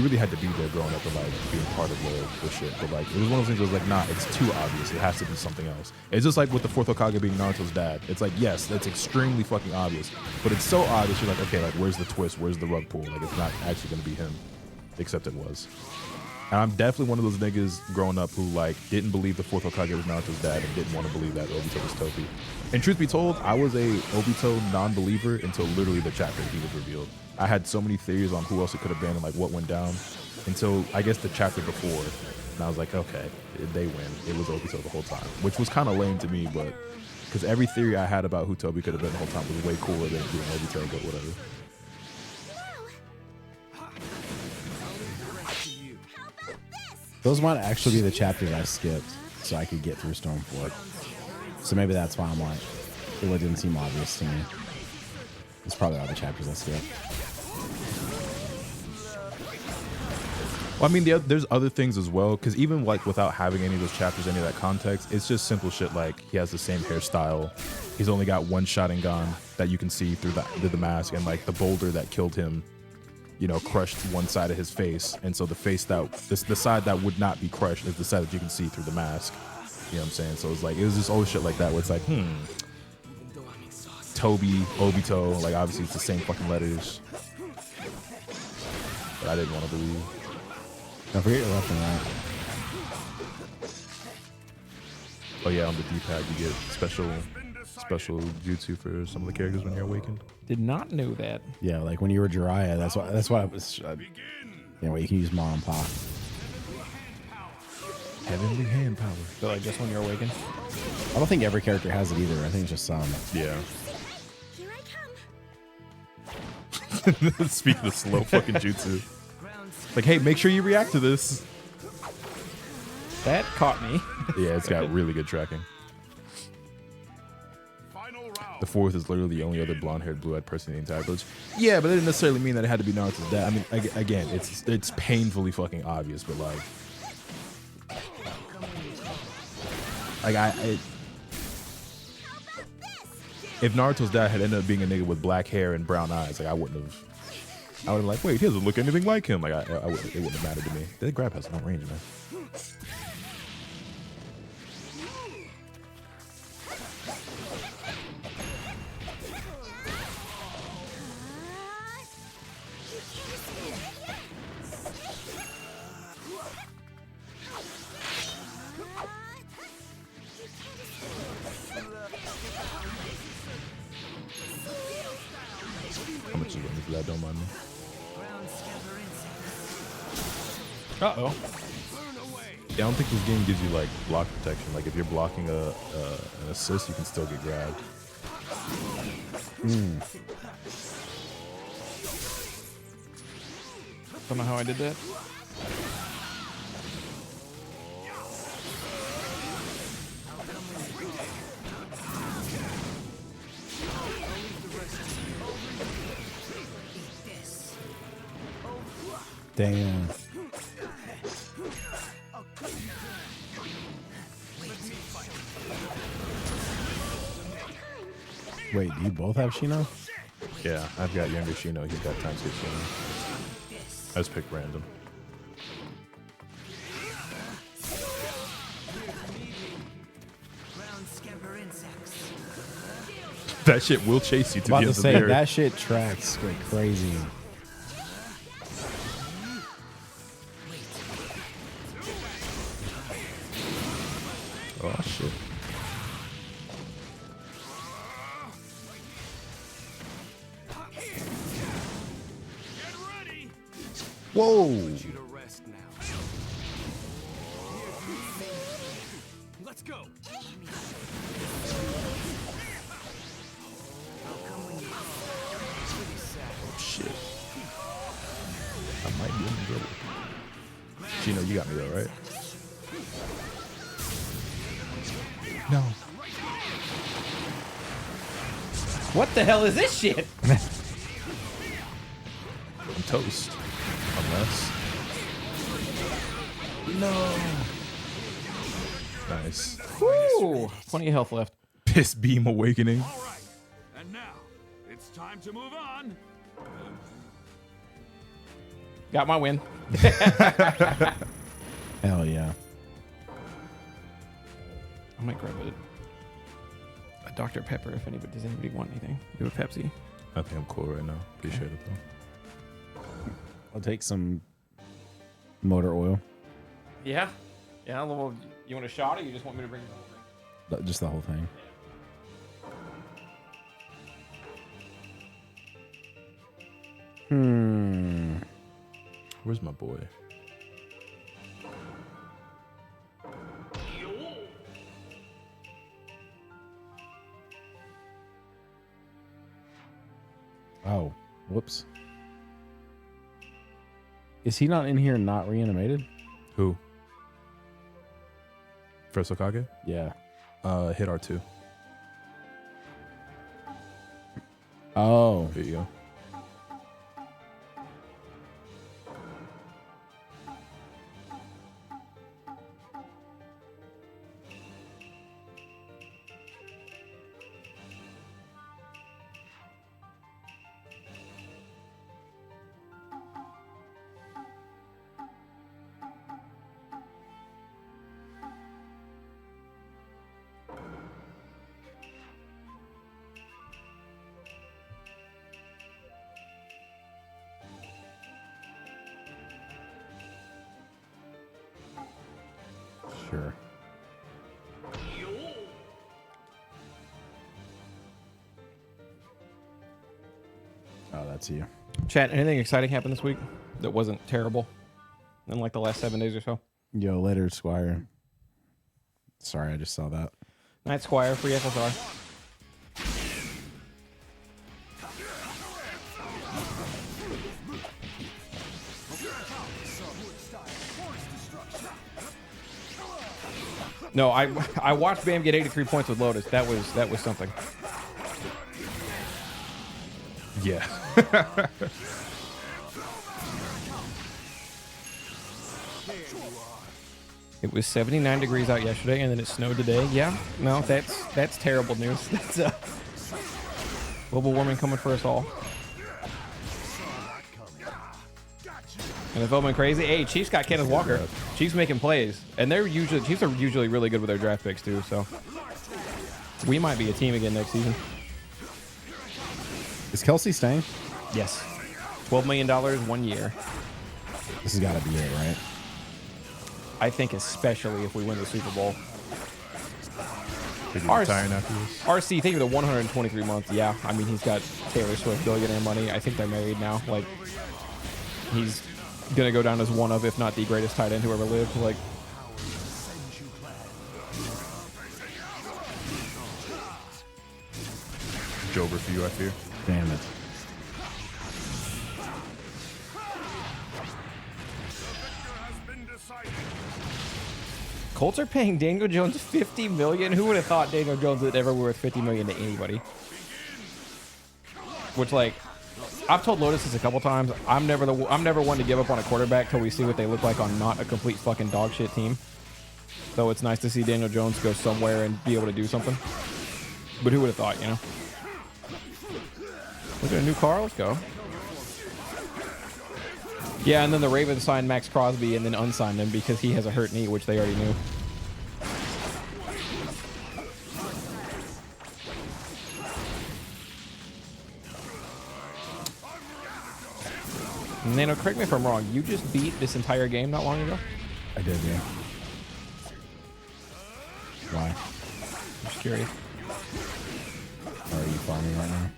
really had to be there growing up and like being part of the shit. But like, it was one of those things where it was like, nah, it's too obvious. It has to be something else. It's just like with the 4th Hokage being Naruto's dad. It's like, yes, that's extremely fucking obvious, but it's so obvious. You're like, okay, like, where's the twist? Where's the rug pull? Like, it's not actually gonna be him, except it was. And I'm definitely one of those niggas growing up who like didn't believe the 4th Hokage was Naruto's dad and didn't want to believe that Obito was Toby. And truth be told, I was a Obito non-believer until literally the chapter he was revealed. I had so many theories on who else it could have been and like what went down until I guess the chapter before. And I was like, okay, they win. It was Obito the whole time, which was kind of lame to me, but because every theory I had about who Toby could have been the whole time was way cooler than it being Obito, but whatever. Those might actually be the chapters I skipped so I could get through Storm 4. So maybe that's why I'm like, it didn't seem obvious to me. It's probably all the chapters I skipped. Well, I mean, there's other things as well, because even like without having any of those chapters, any of that context, it's just simple shit like he has the same hairstyle. He's only got one Sharingan that you can see through the mask, and like the boulder that killed him, you know, crushed one side of his face, and so the face the side that would not be crushed is the side that you can see through the mask. You know what I'm saying? So it's like, it was just always shit like that where it's like, Toby, Obito, like obviously it's the same fucking letters, but I didn't want to believe. Don't forget your left and right. Oh yeah, on the D-pad you get special jutsu for some of the characters when you're awakened. Did not know that. Yeah, like when you were Jiraiya, that's why I was. Anyway, you can use Ma and Pa. Heavenly hand power. So like just when you're awakened. I don't think every character has it either. I think it's just some. Yeah. Here I come. Speak the slow fucking jutsu. Like, hey, make sure you react to this. That caught me. Yeah, it's got really good tracking. Final round. The fourth is literally the only other blonde-haired, blue-eyed person in the entire village. Yeah, but that didn't necessarily mean that it had to be Naruto's dad. I mean, again, it's painfully fucking obvious, but like if Naruto's dad had ended up being a nigga with black hair and brown eyes, like I would have been like, wait, he doesn't look anything like him. Like it wouldn't have mattered to me. That grab has no range, man. How much is it for that? Don't mind me. Uh-oh. Yeah, I don't think this game gives you like block protection. Like if you're blocking an assist, you can still get grabbed. Don't know how I did that. Damn. Wait, do you both have Shino? Yeah, I've got younger Shino. He's got time skip Shino. I just picked random. That shit will chase you to the About end to of the say area. that shit tracks like crazy. Oh shit. Get ready. Whoa. You to rest now. Let's go. Oh shit. I might be in trouble. Shino, you got me though, right? No. What the hell is this shit? I'm toast. Unless. No. Nice. Woo! Plenty of health left. Piss beam awakening. All right. And now it's time to move on. Got my win. Hell yeah. I might grab a Dr. Pepper if anybody does anybody want anything. Do a Pepsi. I think I'm cool right now. Appreciate it though. I'll take some motor oil. Yeah. Yeah. Well, you want a shot or you just want me to bring the whole thing? Just the whole thing. Where's my boy? Oh, whoops. Is he not in here not reanimated? Who? First Hokage? Yeah. Hit R2. Oh. There you go. Sure. that to you. Chat, anything exciting happened this week that wasn't terrible in like the last 7 days or so? Yo, later, Squire. Sorry, I just saw that. Night Squire, free FSR. No, I watched Bam get 83 points with Lotus. That was something. Yeah. It was 79 degrees out yesterday, and then it snowed today. Yeah, no, that's terrible news. That's global warming coming for us all. And if been crazy, hey, Chiefs got Kenneth Walker. Chiefs making plays, and Chiefs are usually really good with their draft picks too. So we might be a team again next season. Is Kelsey staying? Yes, $12 million 1 year. This has got to be it, right? I think especially if we win the Super Bowl. Retiring after this. RC, think of the 123 months. Yeah, I mean, he's got Taylor Swift billionaire money. I think they're married now. Like, he's going to go down as one of, if not the greatest tight end who ever lived. Like, Jober for you, I fear. Damn it. Colts are paying Daniel Jones $50 million. Who would have thought Daniel Jones would ever be worth $50 million to anybody? Which, like, I've told Lotus this a couple times. I'm never one to give up on a quarterback till we see what they look like on not a complete fucking dog shit team. So it's nice to see Daniel Jones go somewhere and be able to do something. But who would have thought, you know? Look at a new car. Let's go. Yeah, and then the Ravens signed Max Crosby and then unsigned him because he has a hurt knee, which they already knew. Nano, correct me if I'm wrong. You just beat this entire game not long ago? I did, yeah. Why? I'm just curious. Are you farming right now?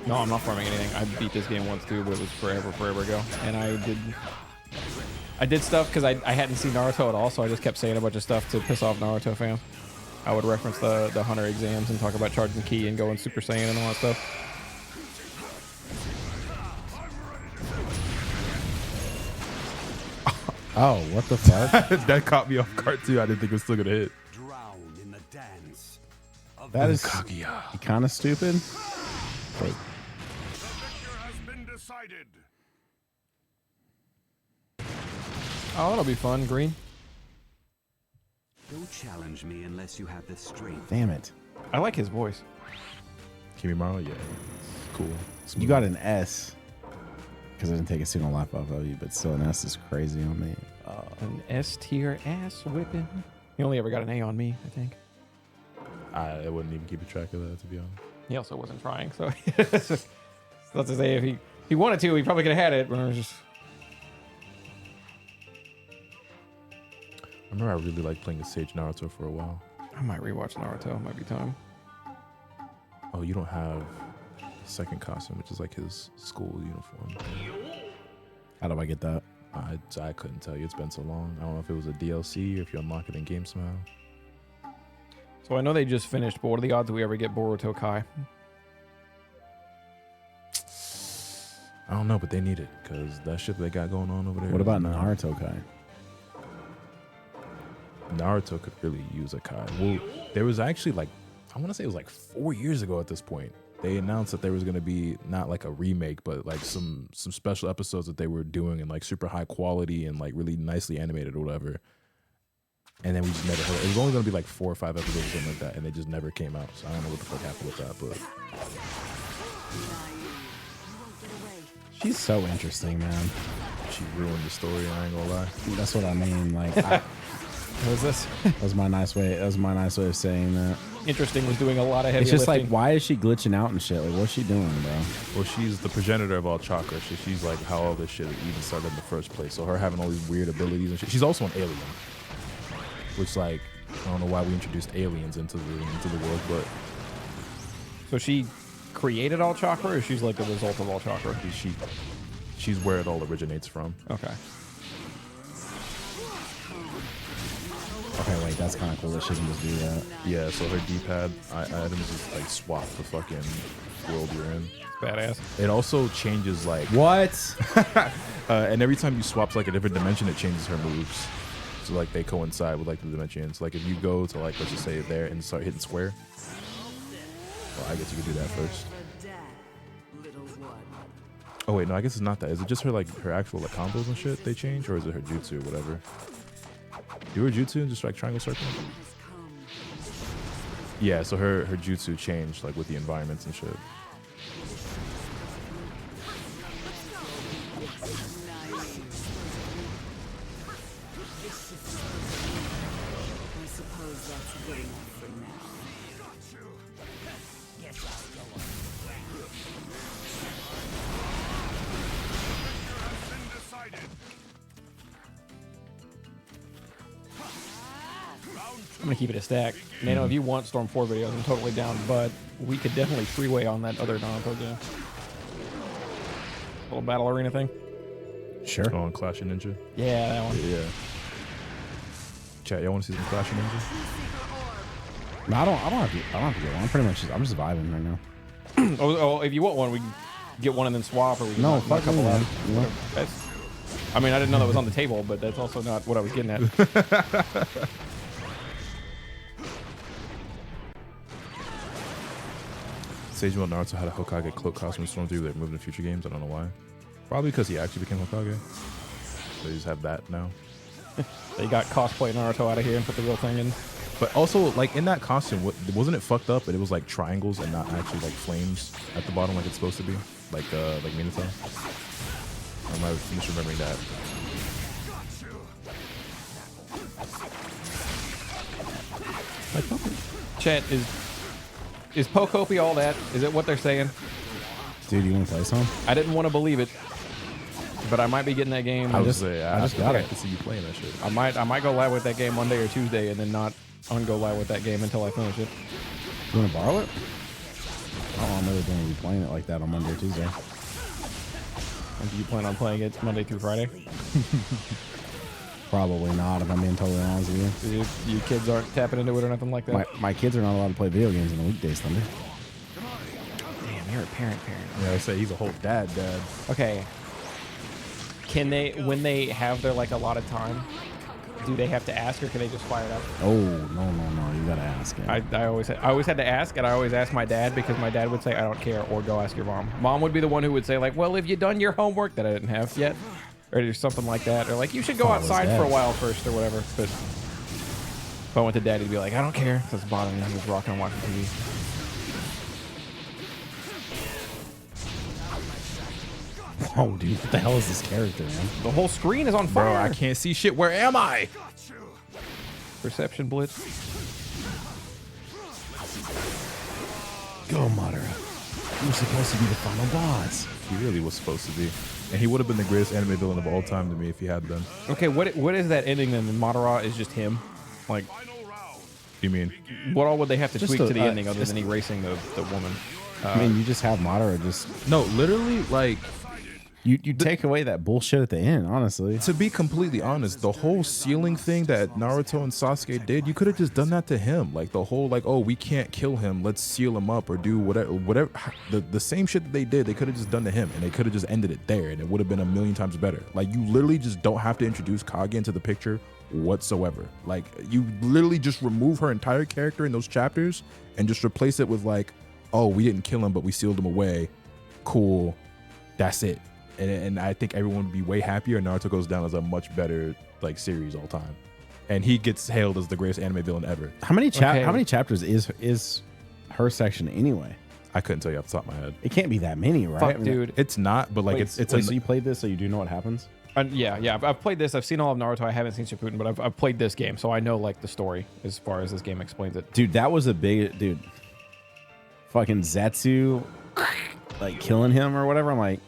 No, I'm not farming anything. I beat this game once too, but it was forever ago. And I did stuff because I hadn't seen Naruto at all, so I just kept saying a bunch of stuff to piss off Naruto fans. I would reference the Hunter exams and talk about charging Ki and going Super Saiyan and all that stuff. Oh, what the fuck? That caught me off guard too. I didn't think it was still gonna hit. Drown in the dance of That is Kaguya. kind of stupid. But the victor has been decided. Oh, that'll be fun. Green. Don't challenge me unless you have the strength. damn it. I like his voice. Kimimaro, yeah. Cool. You got an S. Because I didn't take a single life off of you, but still an S is crazy on me. An S tier ass whipping. He only ever got an A on me, I think. I wouldn't even keep a track of that, to be honest. He also wasn't trying, so let's just say if he wanted to, he probably could have had it. But it was just... I remember I really liked playing as Sage Naruto for a while. I might rewatch Naruto. Might be time. Oh, you don't have the second costume, which is like his school uniform. How do I get that? I couldn't tell you. It's been so long. I don't know if it was a DLC or if you unlock it in game somehow. So I know they just finished, but what are the odds we ever get Boruto Kai? I don't know, but they need it because that shit they got going on over there. What about is not- Naruto Kai? Naruto could really use a Kai. Well, there was actually like, I want to say it was like 4 years ago at this point. They announced that there was going to be not like a remake, but like some special episodes that they were doing in like super high quality and like really nicely animated or whatever. And then we just never heard. It was only going to be like 4 or 5 episodes or something like that, and they just never came out. So I don't know what the fuck happened with that, but She's so interesting, man. she ruined the story. I ain't gonna lie. That's what I mean. Like, that What is this? was my nice way. That was my nice way of saying that. Interesting was doing a lot of heavy It's just lifting. like, why is she glitching out and shit? Like, what's she doing, bro? Well, she's the progenitor of all chakra. She's like how all this shit even started in the first place. So her having all these weird abilities and shit. She's also an alien, which like I don't know why we introduced aliens into the world, but So she created all chakra, or she's like the result of all chakra? She's where it all originates from. Okay. Okay, wait, that's kind of cool that she can just do that. Yeah, so her D-pad items just like swap the fucking world you're in. Badass. It also changes like What? and every time you swap to like a different dimension, it changes her moves. So like they coincide with like the dimensions. Like if you go to like let's just say there and start hitting square. Well, I guess you could do that first. Oh wait, no, I guess it's not that. Is it just her like her actual like combos and shit they change, or is it her jutsu or whatever? Do her jutsu and just like triangle circle? Yeah, so her jutsu changed like with the environments and shit. I'm gonna keep it a stack. Nano, if you want Storm 4 videos, I'm totally down, but we could definitely freeway on that other Naruto game. Little battle arena thing. Sure. Oh, on Clash of Ninja. Yeah, that one. Yeah. Chat, y'all want to see some Clash of Ninja? No, I don't have to get one. I'm just vibing right now. Oh, if you want one, we can get one and then swap, or we can No, knock a fuck couple me, out. man. You know? I mean, I didn't know that was on the table, but that's also not what I was getting at. Sage Mode Naruto had a Hokage cloak costume in Storm 3 that moved in future games. I don't know why. Probably because he actually became Hokage. So you just have that now. They got cosplay Naruto out of here and put the real thing in. But also, like in that costume, wasn't it fucked up? But it was like triangles and not actually like flames at the bottom like it's supposed to be, like Minato. I might finish remembering that. Chat, is Pocopi all that? Is it what they're saying? Dude, you want to play some? I didn't want to believe it, but I might be getting that game. I just got it. to see you playing that shit. I might go live with that game Monday or Tuesday, and then not go live with that game until I finish it. You want to borrow it? I don't know if they're going to be playing it like that on Monday or Tuesday. And do you plan on playing it Monday through Friday? Probably not, if I'm being totally honest with you. You kids aren't tapping into it or nothing like that? My kids are not allowed to play video games on the weekdays, Thunder. Damn, you're a parent. Yeah, I say he's a whole dad. Okay. Can they, when they have their like allotted time, do they have to ask, or can they just fire it up? Oh, no. You got to ask it. I always had to ask, and I always asked my dad, because my dad would say, I don't care, or go ask your mom. Mom would be the one who would say, like, well, have you done your homework that I didn't have yet? Or something like that. Or like, you should go outside for a while first, or whatever. But if I went to dad, he'd be like, I don't care. Because it's bothering me. He was rocking and watching TV. Oh, dude, what the hell is this character, man? The whole screen is on fire. Bro, I can't see shit. Where am I? Perception blitz. Go, Madara. You're supposed to be the final boss. He really was supposed to be. And he would have been the greatest anime villain of all time to me if he had been. Okay, what is that ending then? Madara is just him? Like, You mean? what all would they have to Just tweak a- to the ending other just- than erasing the woman? I mean, you just have Madara just... No, literally, like, You take away that bullshit at the end, honestly. to be completely honest, the whole sealing thing that Naruto and Sasuke did, you could have just done that to him. Like the whole, like, oh, we can't kill him, let's seal him up or do whatever. The same shit that they did, they could have just done to him, and they could have just ended it there, and it would have been a million times better. Like, you literally just don't have to introduce Kage into the picture whatsoever. Like, you literally just remove her entire character in those chapters and just replace it with like, oh, we didn't kill him, but we sealed him away. Cool. That's it. And I think everyone would be way happier. Naruto goes down as a much better like series all time, and he gets hailed as the greatest anime villain ever. How many Okay. How many chapters is her section anyway? I couldn't tell you off the top of my head. It can't be that many, right? Fuck, I mean, dude. It's not, but like Wait, it's Wait, so you played this, so you do know what happens? Yeah. I've played this. I've seen all of Naruto. I haven't seen Shippuden, but I've played this game, so I know like the story as far as this game explains it. Dude, that was a big dude. Fucking Zetsu, like killing him or whatever. I'm like,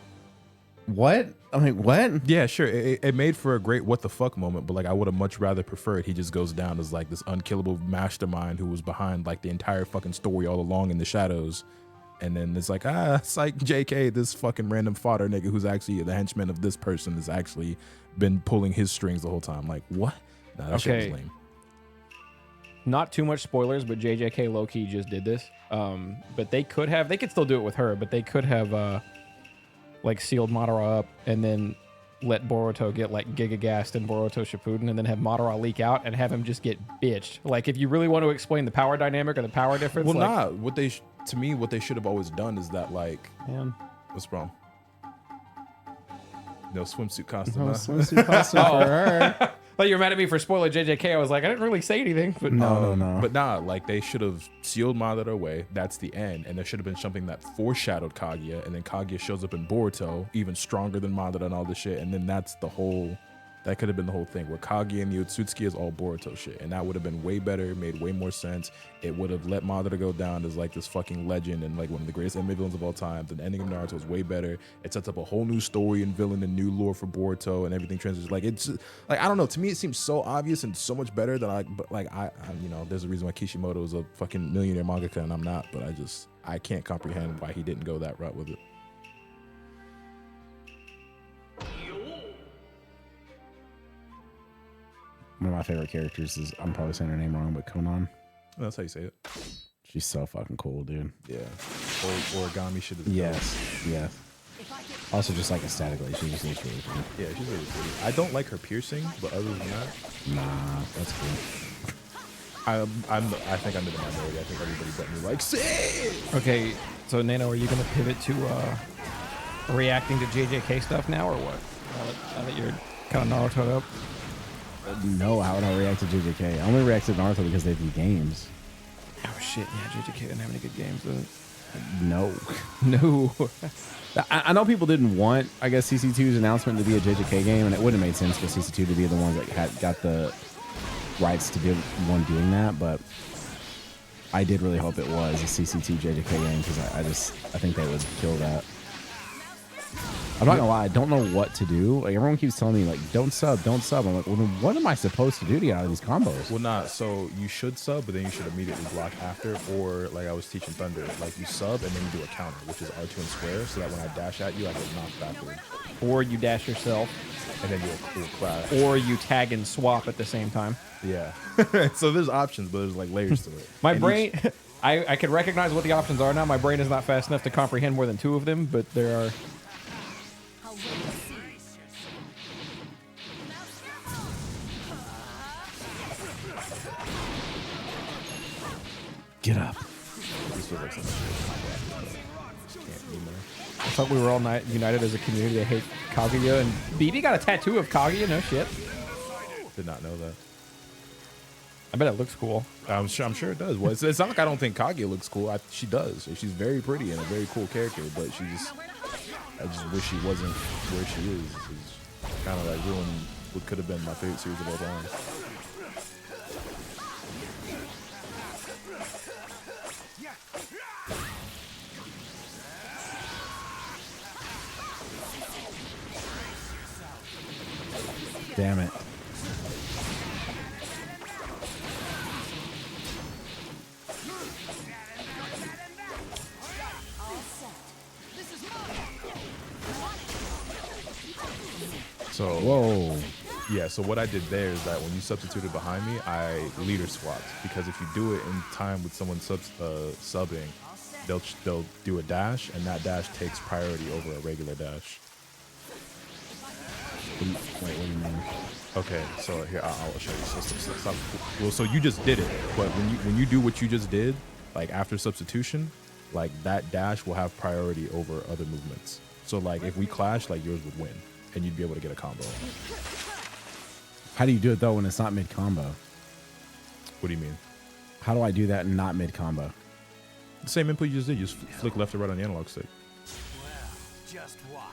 what? I'm like, what? yeah, sure. It made for a great what the fuck moment, but like I would have much rather preferred he just goes down as like this unkillable mastermind who was behind like the entire fucking story all along in the shadows, And then it's like, it's like JK, this fucking random fodder nigga who's actually the henchman of this person has actually been pulling his strings the whole time. Like, what? Nah, that shit was lame. Not too much spoilers, but JJK low-key just did this. But they could still do it with her, but they could have like sealed Madara up and then let Boruto get like giga-gassed in Boruto Shippuden and then have Madara leak out and have him just get bitched. Like, if you really want to explain the power dynamic or the power difference. Well, like, what they should have always done is that, like, man. What's the problem? No swimsuit costume. No huh? swimsuit costume for her. Like, you were mad at me for spoiling JJK. I was like, I didn't really say anything. But No. But nah, like, they should have sealed Madara away. That's the end. And there should have been something that foreshadowed Kaguya. And then Kaguya shows up in Boruto, even stronger than Madara and all this shit. And then that's the whole... That could have been the whole thing, where Kaguya and the Otsutsuki is all Boruto shit. And that would have been way better, made way more sense. It would have let Madara go down as like this fucking legend and like one of the greatest anime villains of all time. The ending of Naruto is way better. It sets up a whole new story and villain and new lore for Boruto and everything transitions. Like, it's like, I don't know. To me, it seems so obvious and so much better than I you know, there's a reason why Kishimoto is a fucking millionaire mangaka and I'm not, but I can't comprehend why he didn't go that route with it. One of my favorite characters is, I'm probably saying her name wrong, but Konan. That's how you say it. She's so fucking cool, dude. Yeah. Origami shit is Yes. Also, just like aesthetically, she just looks really cool. Yeah, she's really pretty. I don't like her piercing, but other than that, Nah, that's cool. I think I'm in the minority. I think everybody but me likes it. Okay, so Nano, are you going to pivot to reacting to JJK stuff now, or what? Now that you're kind of Naruto'd up? No, how would I react to JJK? I only react to Naruto because they do games. Oh shit, yeah, JJK didn't have any good games. No. No. I know people didn't want, I guess, CC2's announcement to be a JJK game, and it wouldn't have made sense for CC2 to be the ones that had got the rights to be one doing that, but I did really hope it was a CC2 JJK game because I think they would kill that. I'm not gonna lie, I don't know what to do. Like, everyone keeps telling me, like, don't sub. I'm like, well, then what am I supposed to do to get out of these combos? Well, not so you should sub, but then you should immediately block after, or like I was teaching Thunder, like you sub and then you do a counter, which is R2 and square, so that when I dash at you, I get knocked backwards. Or you dash yourself. And then you'll crash. Or you tag and swap at the same time. Yeah. So there's options, but there's like layers to it. My brain, I can recognize what the options are now. My brain is not fast enough to comprehend more than two of them, but there are. Get up. This feels like something can't be more. I thought we were all united as a community to hate Kaguya, and BB got a tattoo of Kaguya. No shit. Did not know that. I bet it looks cool. I'm sure it does. Well, it's not like I don't think Kaguya looks cool. She does. She's very pretty and a very cool character, but I just wish she wasn't where she is. She's kind of like ruined what could have been my favorite series of all time. Damn it. So Whoa. yeah, so what I did there is that when you substituted behind me, I leader swapped, because if you do it in time with someone subbing, they'll do a dash, and that dash takes priority over a regular dash. Wait, what do you mean? Okay, so here I'll show you. So, well, so you just did it, but when you do what you just did, like after substitution, like that dash will have priority over other movements. So like if we clash, like yours would win, and you'd be able to get a combo. How do you do it, though, when it's not mid-combo? What do you mean? How do I do that and not mid-combo? The same input you just did. You just flick left or right on the analog stick. Just watch.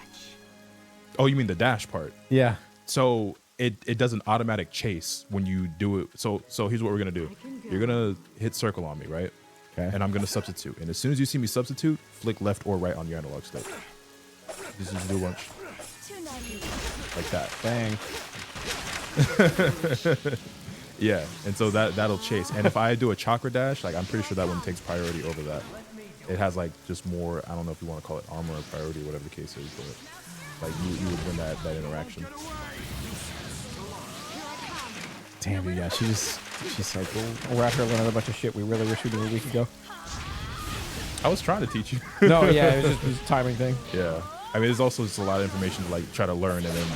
Oh, you mean the dash part? Yeah. So it does an automatic chase when you do it. So here's what we're gonna do. You're gonna hit circle on me, right? Okay. And I'm gonna substitute. And as soon as you see me substitute, flick left or right on your analog stick. Just do a bunch like that. Dang. Yeah, and so that'll chase. And if I do a chakra dash, like I'm pretty sure that one takes priority over that. it has like just more. I don't know if you want to call it armor or priority or whatever the case is, but like you would win that interaction. Damn, dude, yeah, she's so cool. We're out here learning a bunch of shit we really were shooting a week ago. I was trying to teach you. No, yeah, it was just a timing thing. Yeah. I mean, there's also just a lot of information to like try to learn and then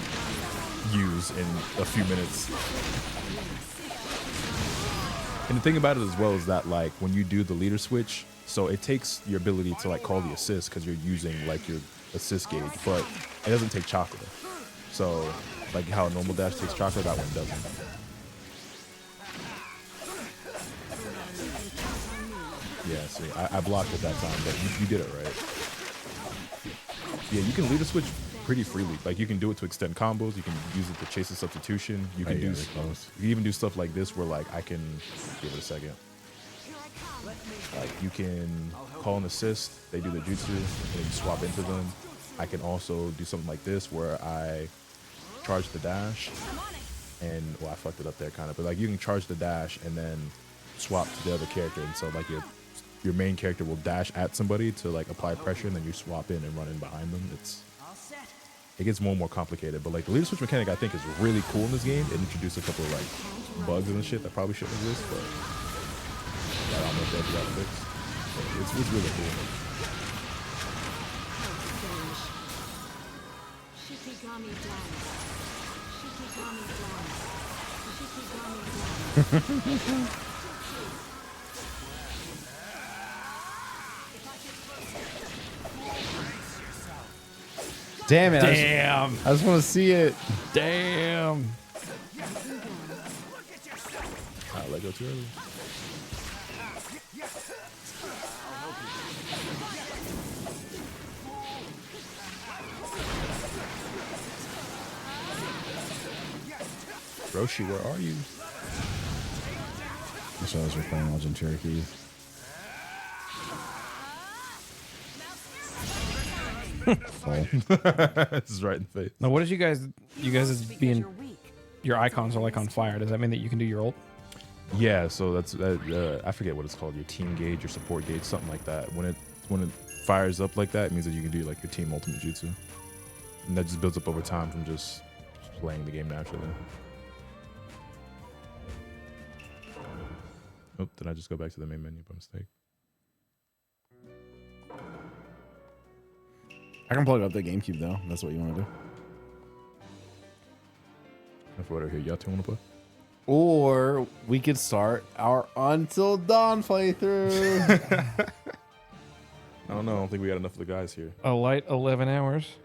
use in a few minutes. And the thing about it as well is that like when you do the leader switch, so it takes your ability to like call the assist because you're using like your assist gauge, but it doesn't take chakra. So like how a normal dash takes chakra, that one doesn't. Yeah, see, I blocked at that time, but you did it right. Yeah, you can leader switch pretty freely. Like you can do it to extend combos. You can use it to chase a substitution. You can you can even do stuff like this where like I can give it a second. Like you can call an assist. They do the jutsu and you swap into them. I can also do something like this where I charge the dash and well I fucked it up there kind of, but like you can charge the dash and then swap to the other character, and so like your main character will dash at somebody to like apply pressure, and then you swap in and run in behind them. It gets more and more complicated, but like the leader switch mechanic I think is really cool in this game. It introduced a couple of like bugs and shit that probably shouldn't exist, but I don't know if that's got fixed. But it's really cool. Shikigami dance. Shikigami dance. Shikigami dance. Damn it. Damn. I just want to see it. Damn. I let go too early. Roshi, where are you? I saw those were playing Legend Cherokee. This is right in the face. Now, what did you guys as being your icons are like on fire? Does that mean that you can do your ult? Yeah, so that's I forget what it's called, your team gauge, your support gauge, something like that. When it fires up like that, it means that you can do like your team ultimate jutsu, and that just builds up over time from just playing the game naturally. Oh, did I just go back to the main menu by mistake? I can plug up the GameCube though. That's what you want to do. If what here, y'all two want to play? Or we could start our Until Dawn playthrough. I don't know. I don't think we got enough of the guys here. A light 11 hours.